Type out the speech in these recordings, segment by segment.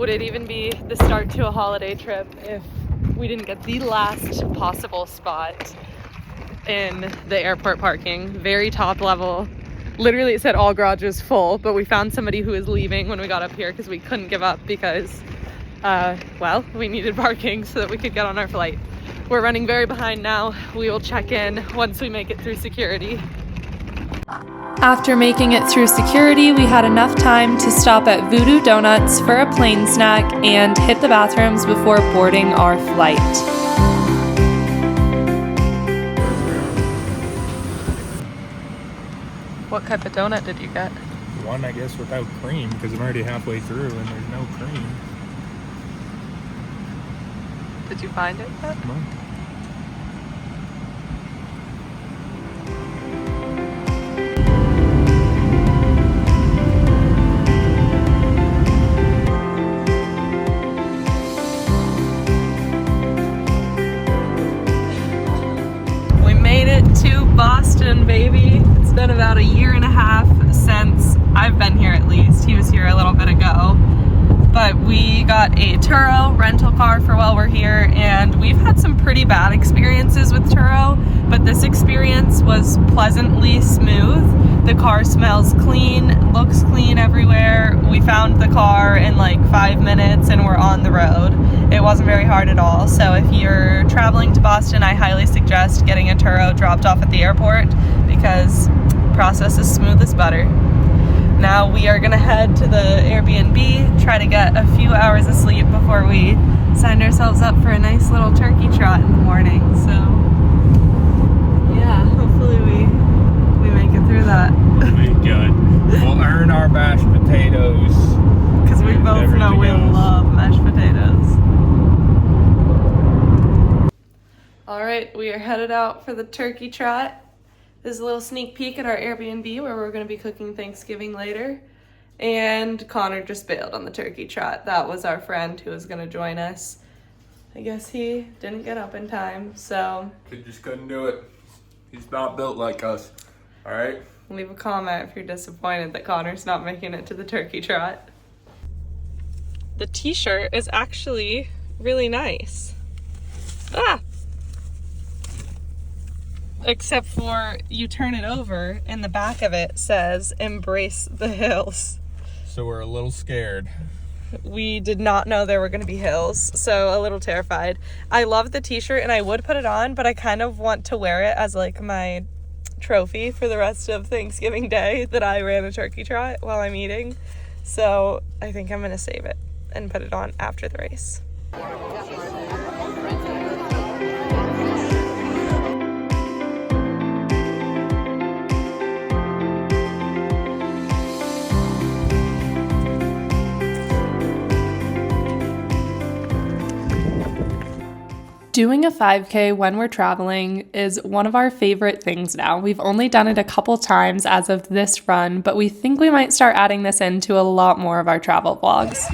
would it even be the start to a holiday trip if we didn't get the last possible spot in the airport parking? Very top level. Literally it said all garages full, but we found somebody who was leaving when we got up here because we couldn't give up because, well, we needed parking so that we could get on our flight. We're running very behind now. We will check in once we make it through security. After making it through security, we had enough time to stop at Voodoo Donuts for a plane snack and hit the bathrooms before boarding our flight. What type of donut did you get? One, I guess, without cream, because I'm already halfway through and there's no cream. Did you find it yet? No. We made it to Boston, baby. It's been about a year and a half since I've been here, at least. He was here a little bit ago. But we got a Turo rental car for while we're here, and we've had some pretty bad experiences with Turo, but this experience was pleasantly smooth. The car smells clean, looks clean everywhere. We found the car in like 5 minutes and we're on the road. It wasn't very hard at all. So if you're traveling to Boston, I highly suggest getting a Turo dropped off at the airport because the process is smooth as butter. Now we are gonna head to the Airbnb, try to get a few hours of sleep before we sign ourselves up for a nice little turkey trot in the morning. So yeah, hopefully we make it through that. We'll be good. We'll earn our mashed potatoes. Because we both know we love mashed potatoes. Alright, we are headed out for the turkey trot. This is a little sneak peek at our Airbnb where we're going to be cooking Thanksgiving later. And Connor just bailed on the turkey trot. That was our friend who was going to join us. I guess he didn't get up in time, so... He just couldn't do it. He's not built like us. Alright? Leave a comment if you're disappointed that Connor's not making it to the turkey trot. The t-shirt is actually really nice. Ah! Except for you turn it over and the back of it says embrace the hills. So we're a little scared. We did not know there were going to be hills, so a little terrified. I love the t-shirt and I would put it on, but I kind of want to wear it as like my trophy for the rest of Thanksgiving Day that I ran a turkey trot while I'm eating. So I think I'm going to save it and put it on after the race. Doing a 5K when we're traveling is one of our favorite things now. We've only done it a couple times as of this run, but we think we might start adding this into a lot more of our travel vlogs.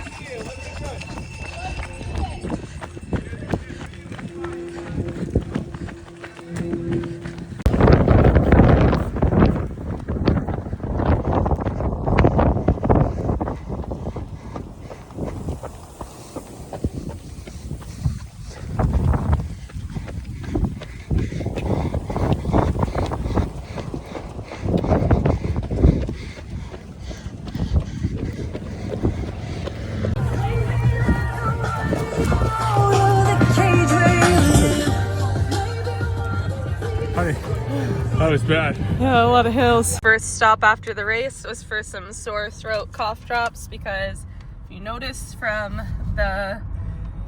That was bad. Yeah, a lot of hills. First stop after the race was for some sore throat cough drops because if you noticed from the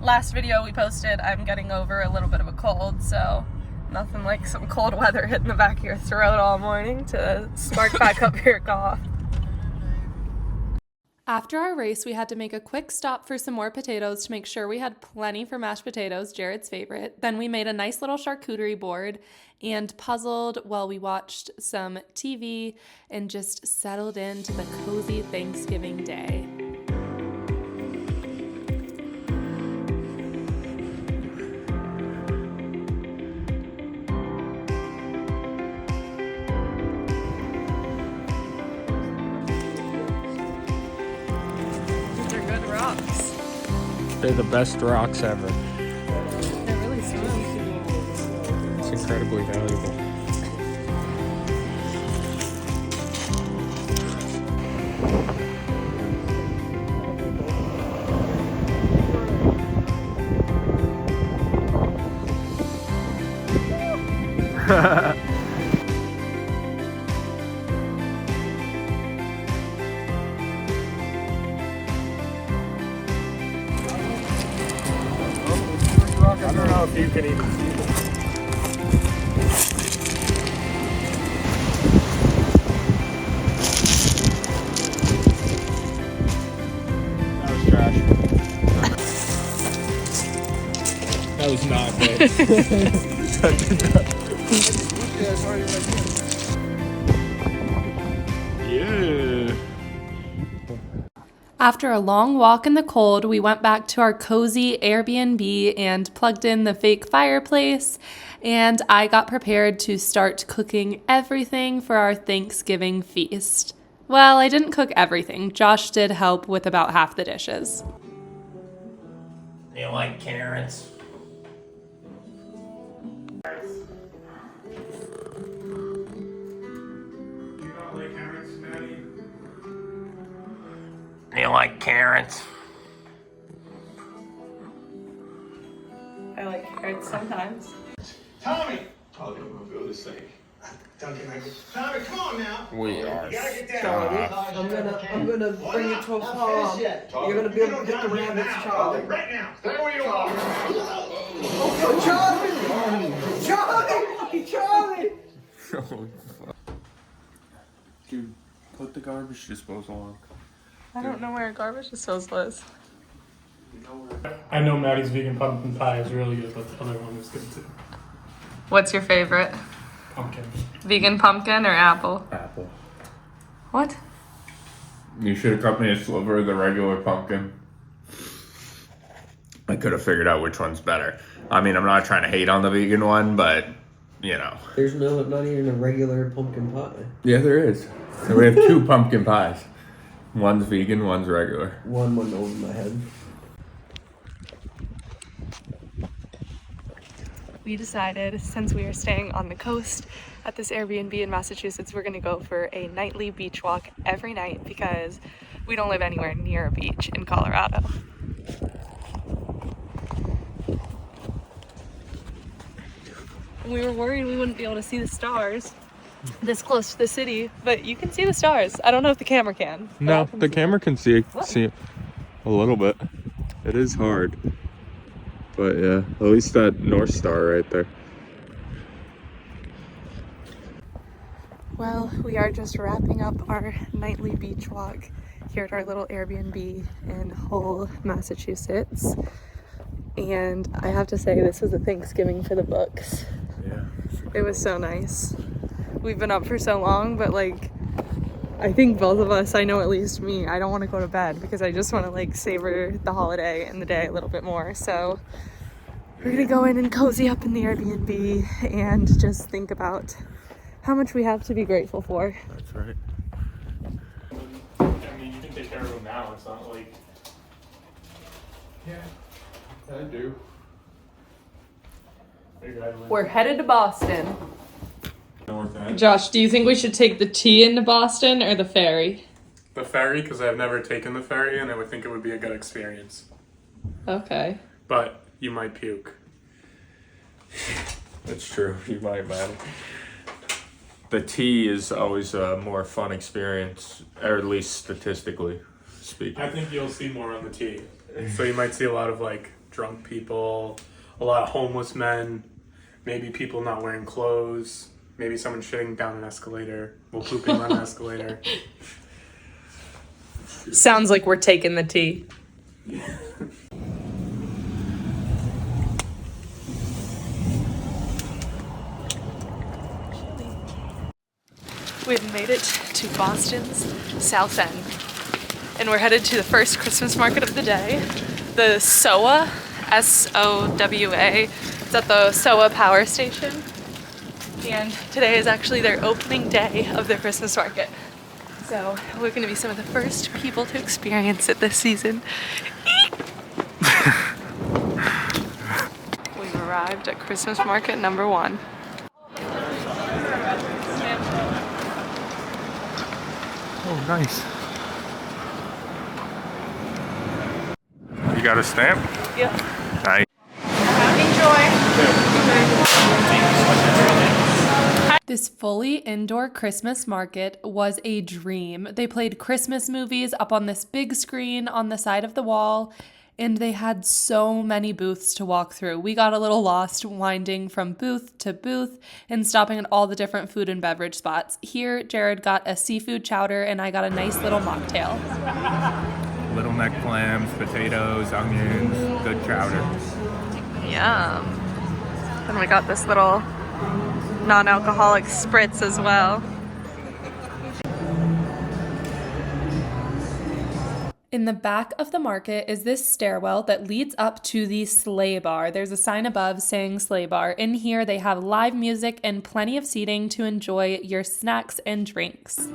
last video we posted, I'm getting over a little bit of a cold, so nothing like some cold weather hitting the back of your throat all morning to spark back up your cough. After our race, we had to make a quick stop for some more potatoes to make sure we had plenty for mashed potatoes, Jared's favorite. Then we made a nice little charcuterie board and puzzled while we watched some TV and just settled into the cozy Thanksgiving day. These are good rocks. They're the best rocks ever. They're really smooth. It's incredibly valuable. I don't know if you can even see them. That was trash. That was not good. Yeah. After a long walk in the cold, we went back to our cozy Airbnb and plugged in the fake fireplace, and I got prepared to start cooking everything for our Thanksgiving feast. Well, I didn't cook everything. Josh did help with about half the dishes. Do you like carrots? You don't like carrots, Maddie? Do you like carrots? I like carrots sometimes. Tommy! Probably gonna feel the same. Tommy, come on now. We are. You gotta get down. I'm gonna bring you to a farm. You're gonna be able to pick the rabbits, Charlie. Right now. Stay where you are. Oh, Charlie! Dude, put the garbage disposal on. I don't know where a garbage disposal is. I know Maddie's vegan pumpkin pie is really good, but the other one is good too. What's your favorite? Pumpkin. Vegan pumpkin or apple? Apple. What? You should have cut me a sliver of the regular pumpkin. I could have figured out which one's better. I mean, I'm not trying to hate on the vegan one, but, you know. There's not even a regular pumpkin pie. Yeah, there is. So we have two pumpkin pies. One's vegan, one's regular. One went over my head. We decided, since we are staying on the coast at this Airbnb in Massachusetts, we're gonna go for a nightly beach walk every night because we don't live anywhere near a beach in Colorado. We were worried we wouldn't be able to see the stars this close to the city, but you can see the stars. I don't know if the camera can. No, the camera can see a little bit. It is hard. But yeah, at least that North Star right there. Well, we are just wrapping up our nightly beach walk here at our little Airbnb in Hull, Massachusetts. And I have to say, this was a Thanksgiving for the books. Yeah. It was so nice. We've been up for so long, but like, I think both of us, I know at least me, I don't want to go to bed because I just want to like savor the holiday and the day a little bit more. So we're gonna go in and cozy up in the Airbnb and just think about how much we have to be grateful for. That's right. I mean, you can take care of them now. It's not like... Yeah, I do. We're headed to Boston. North End. Josh, do you think we should take the T into Boston or the ferry? The ferry, because I've never taken the ferry, and I would think it would be a good experience. Okay. But you might puke. That's true. You might, man. The T is always a more fun experience, or at least statistically speaking. I think you'll see more on the T. So you might see a lot of like drunk people, a lot of homeless men, maybe people not wearing clothes, maybe someone shitting down an escalator, well, pooping on an escalator. Sounds like we're taking the T. We've made it to Boston's South End, and we're headed to the first Christmas market of the day, the SOWA, S-O-W-A. It's at the SOWA power station, and today is actually their opening day of their Christmas market. So we're going to be some of the first people to experience it this season. arrived at Christmas market number 1. Oh, nice. You got a stamp? Yep. Nice. This fully indoor Christmas market was a dream. They played Christmas movies up on this big screen on the side of the wall, and they had so many booths to walk through. We got a little lost winding from booth to booth and stopping at all the different food and beverage spots. Here, Jared got a seafood chowder, and I got a nice little mocktail. Little neck clams, potatoes, onions, good chowder. Yum. And we got this little non-alcoholic spritz as well. In the back of the market is this stairwell that leads up to the sleigh bar. There's a sign above saying sleigh bar. In here, they have live music and plenty of seating to enjoy your snacks and drinks.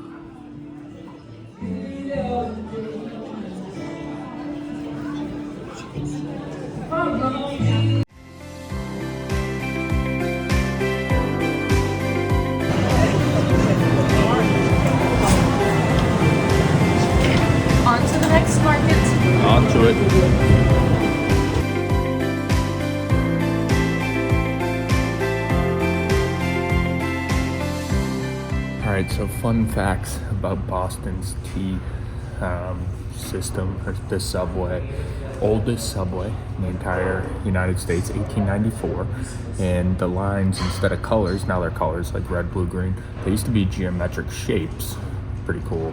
On to the next market. On to it. All right, so fun facts about Boston's T system, the subway. Oldest subway in the entire United States, 1894. And the lines, instead of colors, now they're colors like red, blue, green. They used to be geometric shapes. Pretty cool.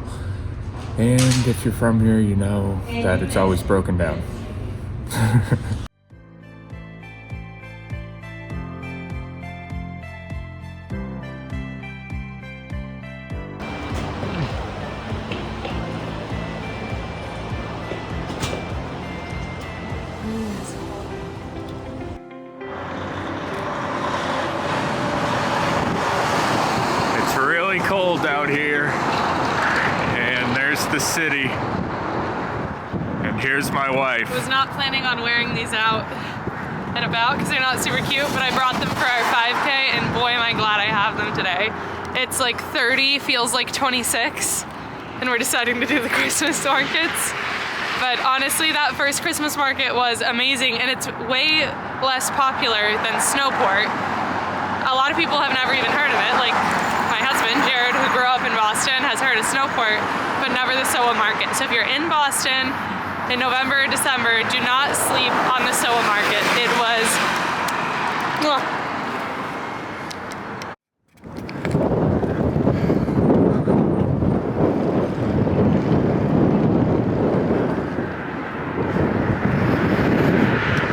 And if you're from here, you know that it's always broken down. It's really cold out here. And there's the city. And here's my wife. I was not planning on wearing these out and about because they're not super cute, but I brought them for our 5K, and boy am I glad I have them today. It's like 30, feels like 26, and we're deciding to do the Christmas markets. But honestly, that first Christmas market was amazing, and it's way less popular than Snowport. A lot of people have never even heard of it. Like my husband, Jared, who grew up in Boston, has heard of Snowport, but never the SOWA market. So if you're in Boston in November or December, do not sleep on the SOWA market. It was...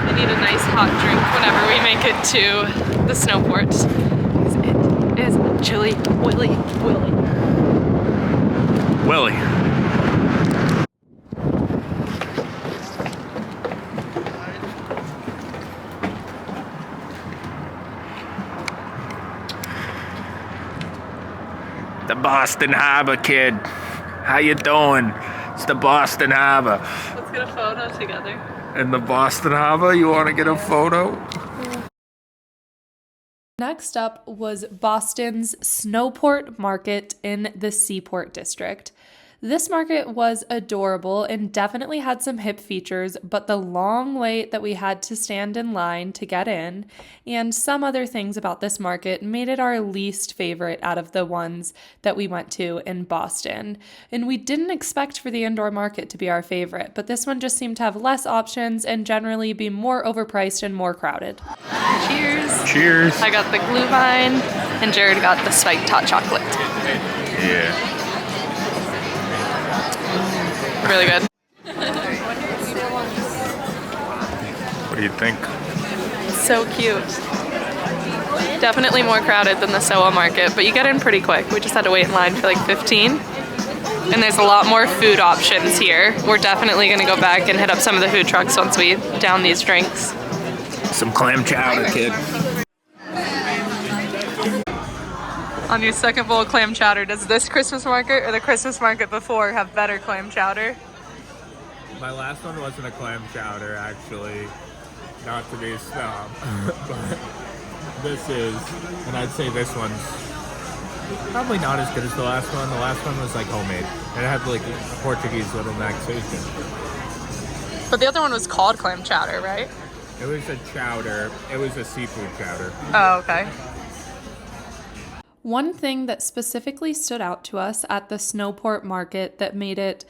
I need a nice hot drink whenever we make it to the Snowport. It is chilly, Willy. The Boston Harbor, kid. How you doing? It's the Boston Harbor. Let's get a photo together. In the Boston Harbor, you want to get a photo? Next up was Boston's Snowport Market in the Seaport District. This market was adorable and definitely had some hip features, but the long wait that we had to stand in line to get in and some other things about this market made it our least favorite out of the ones that we went to in Boston. And we didn't expect for the indoor market to be our favorite, but this one just seemed to have less options and generally be more overpriced and more crowded. Cheers! Cheers! I got the Glühwein and Jared got the spiked hot chocolate. Yeah. Really good. What do you think? So cute. Definitely more crowded than the SOWA market, but you get in pretty quick. We just had to wait in line for like 15. And there's a lot more food options here. We're definitely gonna go back and hit up some of the food trucks once we down these drinks. Some clam chowder, kid. On your second bowl of clam chowder, does this Christmas market or the Christmas market before have better clam chowder? My last one wasn't a clam chowder, actually. not to be a snob, but this is, and I'd say this one's probably not as good as the last one. The last one was like homemade, and it had like a Portuguese little annexation. But the other one was called clam chowder, right? It was a chowder. It was a seafood chowder. Oh, okay. One thing that specifically stood out to us at the Snowport market that made it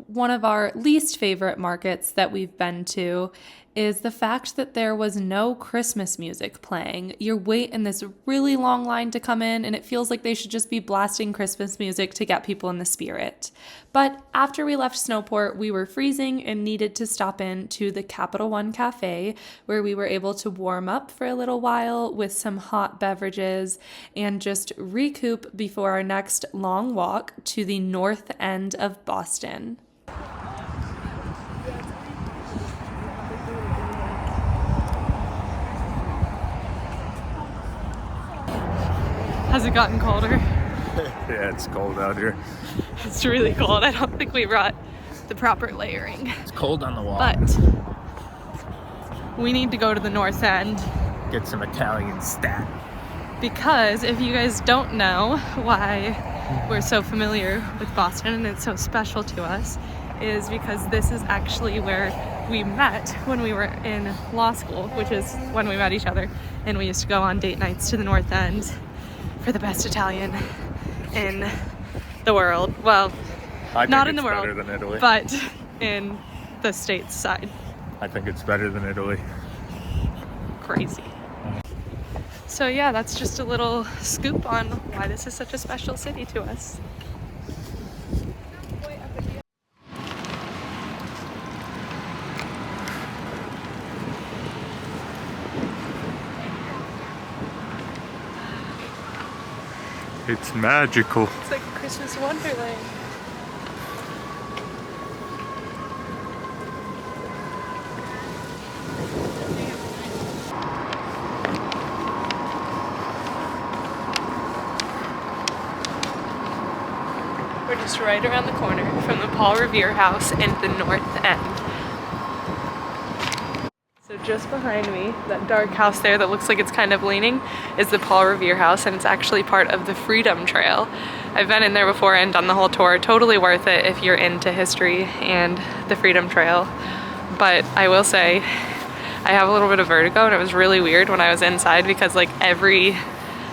one of our least favorite markets that we've been to is the fact that there was no Christmas music playing. You wait in this really long line to come in, and it feels like they should just be blasting Christmas music to get people in the spirit. But after we left Snowport, we were freezing and needed to stop in to the Capital One Cafe, where we were able to warm up for a little while with some hot beverages and just recoup before our next long walk to the north end of Boston. Has it gotten colder? Yeah, it's cold out here. It's really cold. I don't think we brought the proper layering. It's cold on the wall. But we need to go to the north end. Get some Italian stat. Because if you guys don't know why we're so familiar with Boston and it's so special to us, is because this is actually where we met when we were in law school, which is when we met each other. And we used to go on date nights to the north end for the best Italian in the world. Well, not in the world, better than Italy. but in the States side. I think it's better than Italy. Crazy. So yeah, that's just a little scoop on why this is such a special city to us. It's magical. It's like a Christmas wonderland. We're just right around the corner from the Paul Revere house and the north end. So just behind me, that dark house there that looks like it's kind of leaning is the Paul Revere house, and it's actually part of the Freedom Trail. I've been in there before and done the whole tour. Totally worth it if you're into history and the Freedom Trail. But I will say, I have a little bit of vertigo, and it was really weird when I was inside because like every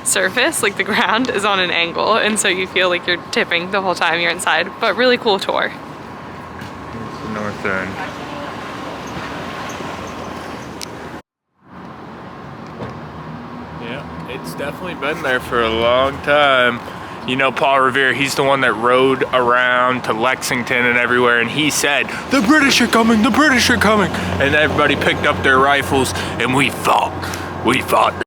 surface, like the ground, is on an angle, and so you feel like you're tipping the whole time you're inside. But really cool tour. It's the north end. Yeah, it's definitely been there for a long time. You know, Paul Revere, he's the one that rode around to Lexington and everywhere, and he said, "The British are coming, the British are coming." And everybody picked up their rifles, and we fought. We fought.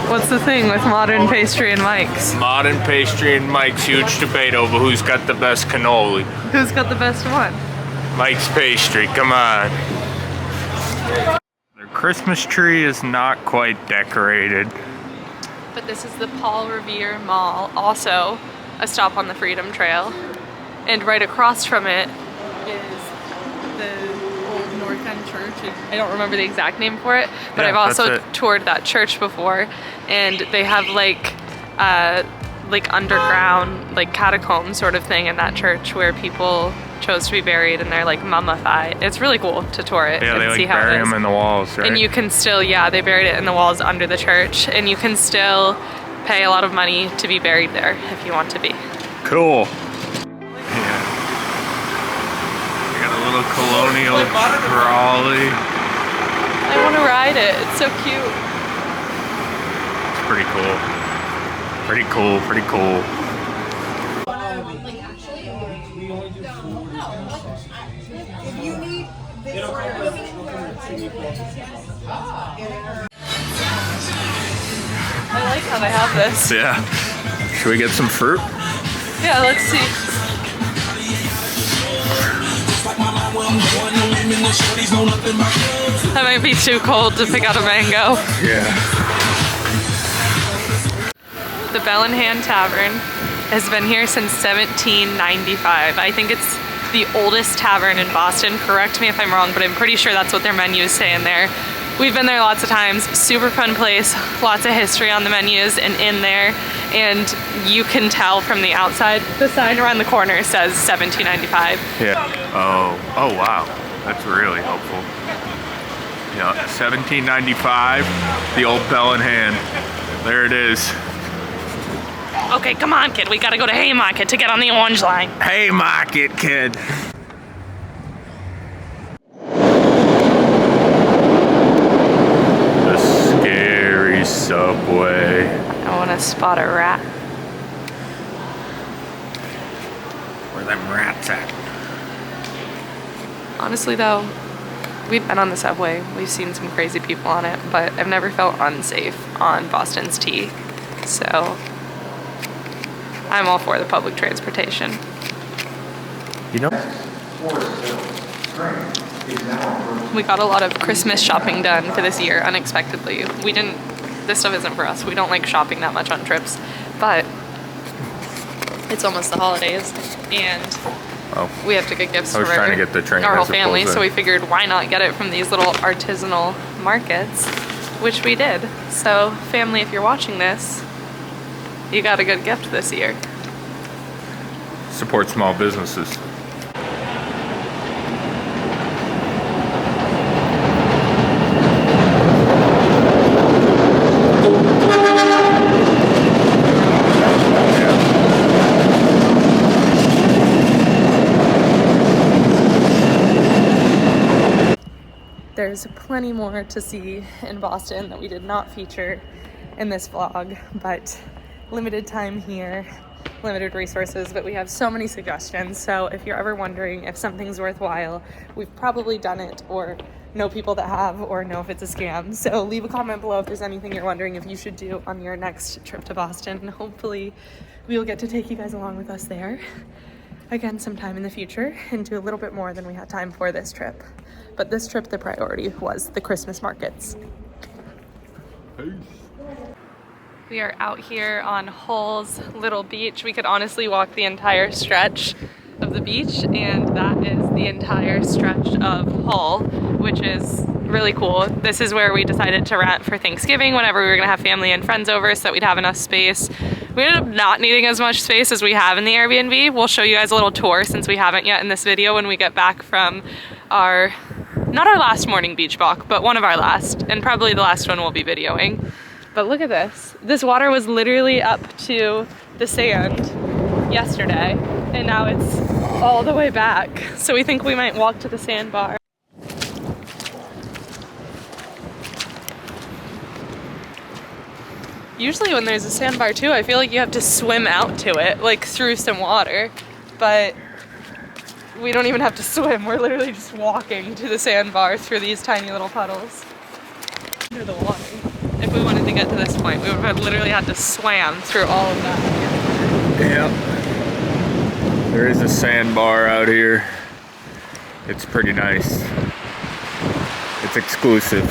What's the thing with modern pastry and Mike's? Modern pastry and Mike's, huge debate over who's got the best cannoli. Who's got the best one? Mike's Pastry, come on. Their Christmas tree is not quite decorated. But this is the Paul Revere Mall, also a stop on the Freedom Trail. And right across from it is the old North End Church. I don't remember the exact name for it, but Yeah, I've also that's it. toured that church before, and they have like underground, like catacomb sort of thing in that church where people chose to be buried and they're like mummified. It's really cool to tour it Yeah, and they like see how bury it is. them in the walls, right? And you can still, yeah, they buried it in the walls under the church, and you can still pay a lot of money to be buried there if you want to be. Cool. Yeah. They got a little colonial trolley. I want to ride it. It's so cute. It's pretty cool. Pretty cool, pretty cool. I like how they have this. Yeah. Should we get some fruit? Yeah, let's see. That might be too cold to pick out a mango. Yeah. The Bell in Hand Tavern has been here since 1795. I think it's the oldest tavern in Boston. Correct me if I'm wrong, but I'm pretty sure that's what their menus say in there. We've been there lots of times. Super fun place. Lots of history on the menus and in there. And you can tell from the outside, the sign around the corner says 1795. Yeah. Oh wow. That's really helpful. Yeah, 1795, the old Bell in Hand. There it is. Okay, come on, kid. We gotta go to Haymarket to get on the orange line. Haymarket, kid. The scary subway. I wanna spot a rat. Where them rats at? Honestly though, we've been on the subway. We've seen some crazy people on it, but I've never felt unsafe on Boston's T. So I'm all for the public transportation. You know? We got a lot of Christmas shopping done for this year unexpectedly. This stuff isn't for us. We don't like shopping that much on trips, but it's almost the holidays and we have to get gifts for trying to get the train our whole as it family, pulls so in. we figured why not get it from these little artisanal markets, which we did. So family, if you're watching this, you got a good gift this year. Support small businesses. There's plenty more to see in Boston that we did not feature in this vlog, but limited time here, limited resources, but we have so many suggestions. So if you're ever wondering if something's worthwhile, we've probably done it or know people that have or know if it's a scam. So leave a comment below if there's anything you're wondering if you should do on your next trip to Boston. And hopefully we'll get to take you guys along with us there again sometime in the future and do a little bit more than we had time for this trip. But this trip, the priority was the Christmas markets. Peace. We are out here on Hull's little beach. We could honestly walk the entire stretch of the beach, and that is the entire stretch of Hull, which is really cool. This is where we decided to rent for Thanksgiving whenever we were gonna have family and friends over so that we'd have enough space. We ended up not needing as much space as we have in the Airbnb. We'll show you guys a little tour since we haven't yet in this video when we get back from our, not our last morning beach walk, but one of our last, and probably the last one we'll be videoing. But look at this. This water was literally up to the sand yesterday, and now it's all the way back. So we think we might walk to the sandbar. Usually when there's a sandbar too, I feel like you have to swim out to it, like through some water, but we don't even have to swim. We're literally just walking to the sandbar through these tiny little puddles under the water. If we wanted to get to this point, we would have literally had to swam through all of that. Yep. There is a sandbar out here. It's pretty nice. It's exclusive.